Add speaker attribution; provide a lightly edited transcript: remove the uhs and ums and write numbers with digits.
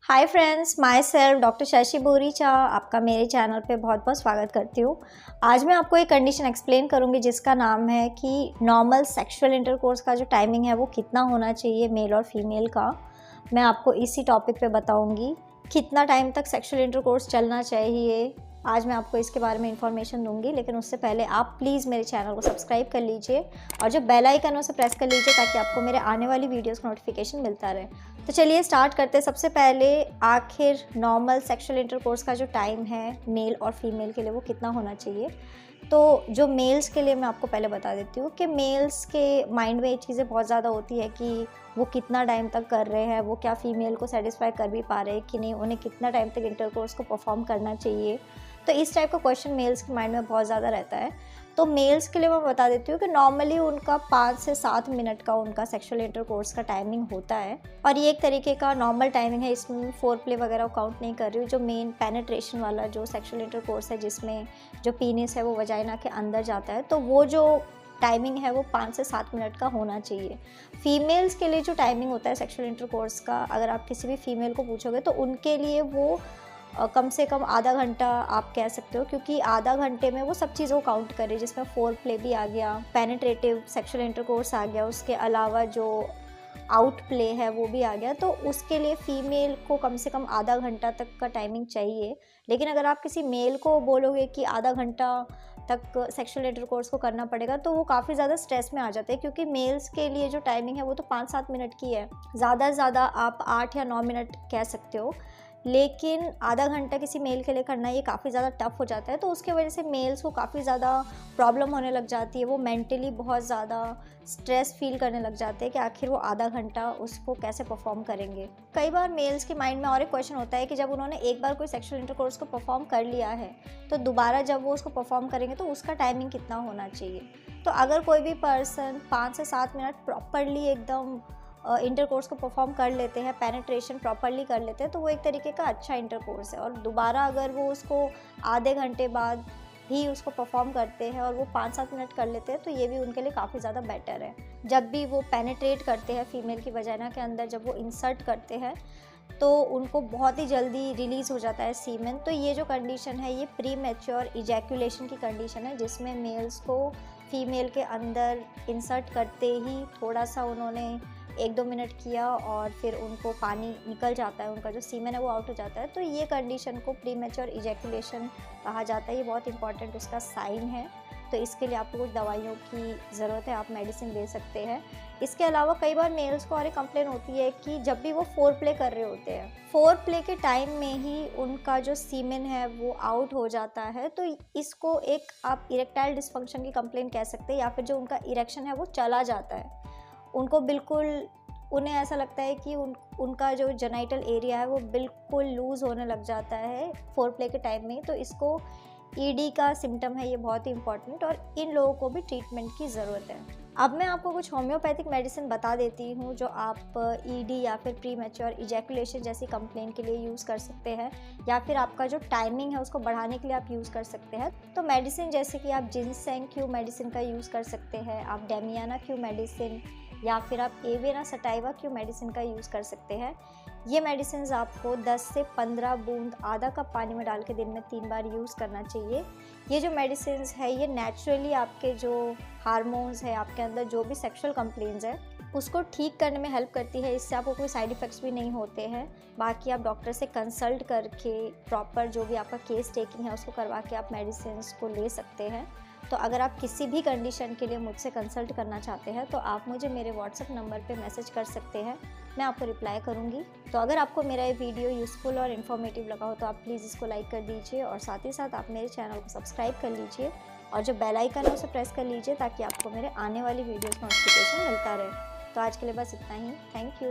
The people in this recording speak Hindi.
Speaker 1: Hi friends, my self doctor Shashi Boricha आपका मेरे चैनल पे बहुत बहुत स्वागत करती हूँ। आज मैं आपको एक कंडीशन एक्सप्लेन करूँगी जिसका नाम है कि नॉर्मल सेक्सुअल इंटरकोर्स का जो टाइमिंग है वो कितना होना चाहिए मेल और फीमेल का। मैं आपको इसी टॉपिक पे बताऊँगी कितना टाइम तक सेक्सुअल इंटरकोर्स चलना चाहिए। आज मैं आपको इसके बारे में इंफॉर्मेशन दूंगी, लेकिन उससे पहले आप प्लीज़ मेरे चैनल को सब्सक्राइब कर लीजिए और जो बेल आइकन है उसे प्रेस कर लीजिए ताकि आपको मेरे आने वाली वीडियोस का नोटिफिकेशन मिलता रहे। तो चलिए स्टार्ट करते हैं। सबसे पहले आखिर नॉर्मल सेक्सुअल इंटरकोर्स का जो टाइम है मेल और फीमेल के लिए वो कितना होना चाहिए। तो जो मेल्स के लिए मैं आपको पहले बता देती हूँ कि मेल्स के माइंड में ये चीज़ें बहुत ज़्यादा होती है कि वो कितना टाइम तक कर रहे हैं, वो क्या फीमेल को सेटिस्फाई कर भी पा रहे हैं कि नहीं, उन्हें कितना टाइम तक इंटरकोर्स को परफॉर्म करना चाहिए। तो इस टाइप का क्वेश्चन मेल्स के माइंड में बहुत ज़्यादा रहता है। तो मेल्स के लिए मैं बता देती हूँ कि नॉर्मली उनका 5 से 7 मिनट का उनका सेक्सुअल इंटरकोर्स का टाइमिंग होता है और ये एक तरीके का नॉर्मल टाइमिंग है। इसमें फोर प्ले वगैरह काउंट नहीं कर रही हूँ। जो मेन पेनिट्रेशन वाला जो सेक्सुअल इंटरकोर्स है जिसमें जो पीनिस है वो वजाइना के अंदर जाता है, तो वो जो टाइमिंग है वो 5 से 7 मिनट का होना चाहिए। फीमेल्स के लिए जो टाइमिंग होता है सेक्सुअल इंटरकोर्स का, अगर आप किसी भी फीमेल को पूछोगे तो उनके लिए वो कम से कम आधा घंटा आप कह सकते हो, क्योंकि आधा घंटे में वो सब चीज़ों को काउंट करे जिसमें फोर प्ले भी आ गया, पेनिट्रेटिव सेक्सुअल इंटरकोर्स आ गया, उसके अलावा जो आउट प्ले है वो भी आ गया। तो उसके लिए फ़ीमेल को कम से कम आधा घंटा तक का टाइमिंग चाहिए। लेकिन अगर आप किसी मेल को बोलोगे कि आधा घंटा तक सेक्सुअल इंटरकोर्स को करना पड़ेगा तो वो काफ़ी ज़्यादा स्ट्रेस में आ जाते हैं, क्योंकि मेल्स के लिए जो टाइमिंग है वो तो 5-7 मिनट की है। ज़्यादा से ज़्यादा आप 8 या 9 मिनट कह सकते हो, लेकिन आधा घंटा किसी मेल के लिए करना ये काफ़ी ज़्यादा टफ हो जाता है। तो उसके वजह से मेल्स को काफ़ी ज़्यादा प्रॉब्लम होने लग जाती है। वो मेंटली बहुत ज़्यादा स्ट्रेस फील करने लग जाते हैं कि आखिर वो आधा घंटा उसको कैसे परफॉर्म करेंगे। कई बार मेल्स के माइंड में और एक क्वेश्चन होता है कि जब उन्होंने एक बार कोई सेक्सुअल इंटरकोर्स को परफॉर्म कर लिया है तो दोबारा जब वो उसको परफॉर्म करेंगे तो उसका टाइमिंग कितना होना चाहिए। तो अगर कोई भी पर्सन 5 से 7 मिनट प्रॉपरली एकदम इंटरकोर्स को परफॉर्म कर लेते हैं, पेनिट्रेशन प्रॉपरली कर लेते हैं, तो वो एक तरीके का अच्छा इंटरकोर्स है। और दोबारा अगर वो उसको आधे घंटे बाद ही उसको परफॉर्म करते हैं और वो 5-7 मिनट कर लेते हैं तो ये भी उनके लिए काफ़ी ज़्यादा बेटर है। जब भी वो पेनिट्रेट करते हैं फीमेल की वजाइना के अंदर, जब वो इंसर्ट करते हैं तो उनको बहुत ही जल्दी रिलीज़ हो जाता है सीमेन। तो ये जो कंडीशन है ये प्री मैच्योर इजैकुलेशन की कंडीशन है, जिसमें मेल्स को फीमेल के अंदर इंसर्ट करते ही थोड़ा सा उन्होंने 1-2 मिनट किया और फिर उनको पानी निकल जाता है, उनका जो सीमेन है वो आउट हो जाता है। तो ये कंडीशन को प्री मैच्योर इजैकुलेशन कहा जाता है। ये बहुत इंपॉर्टेंट उसका साइन है। तो इसके लिए आपको कुछ दवाइयों की ज़रूरत है, आप मेडिसिन ले सकते हैं। इसके अलावा कई बार मेल्स को और एक कंप्लेन होती है कि जब भी वो फोर प्ले कर रहे होते हैं, फोर प्ले के टाइम में ही उनका जो सीमेन है वो आउट हो जाता है। तो इसको एक आप इरेक्टाइल डिस्फंक्शन की कंप्लेन कह सकते हैं, या फिर जो उनका इरेक्शन है वो चला जाता है। उनको बिल्कुल, उन्हें ऐसा लगता है कि उनका जो जेनाइटल एरिया है वो बिल्कुल लूज़ होने लग जाता है फोर प्ले के टाइम में। तो इसको ईडी का सिम्टम है, ये बहुत ही इंपॉर्टेंट, और इन लोगों को भी ट्रीटमेंट की ज़रूरत है। अब मैं आपको कुछ होम्योपैथिक मेडिसिन बता देती हूँ जो आप ईडी या फिर प्री मैच्योर इजैकुलेशन जैसी कंप्लेन के लिए यूज़ कर सकते हैं, या फिर आपका जो टाइमिंग है उसको बढ़ाने के लिए आप यूज़ कर सकते हैं। तो मेडिसिन जैसे कि आप जिनसेंग क्यू मेडिसिन का यूज़ कर सकते हैं, आप डेमियाना क्यू मेडिसिन, या फिर आप एवेरा सटाइवा क्यू मेडिसिन का यूज़ कर सकते हैं। ये मेडिसिन आपको 10 से 15 बूंद आधा कप पानी में डाल के दिन में 3 बार यूज़ करना चाहिए। ये जो मेडिसिन है ये नेचुरली आपके जो हार्मोन्स है, आपके अंदर जो भी सेक्सुअल कंप्लेंट्स है उसको ठीक करने में हेल्प करती है। इससे आपको कोई साइड इफ़ेक्ट्स भी नहीं होते हैं। बाकी आप डॉक्टर से कंसल्ट करके प्रॉपर जो भी आपका केस टेकिंग है उसको करवा के आप मेडिसिन को ले सकते हैं। तो अगर आप किसी भी कंडीशन के लिए मुझसे कंसल्ट करना चाहते हैं तो आप मुझे मेरे व्हाट्सएप नंबर पे मैसेज कर सकते हैं, मैं आपको रिप्लाई करूँगी। तो अगर आपको मेरा ये वीडियो यूज़फुल और इन्फॉर्मेटिव लगा हो तो आप प्लीज़ इसको लाइक कर दीजिए और साथ ही साथ आप मेरे चैनल को सब्सक्राइब कर लीजिए और जो बेल आइकन है उसे प्रेस कर लीजिए ताकि आपको मेरे आने वाली वीडियोज़ नोटिफिकेशन मिलता रहे। तो आज के लिए बस इतना ही। Thank you.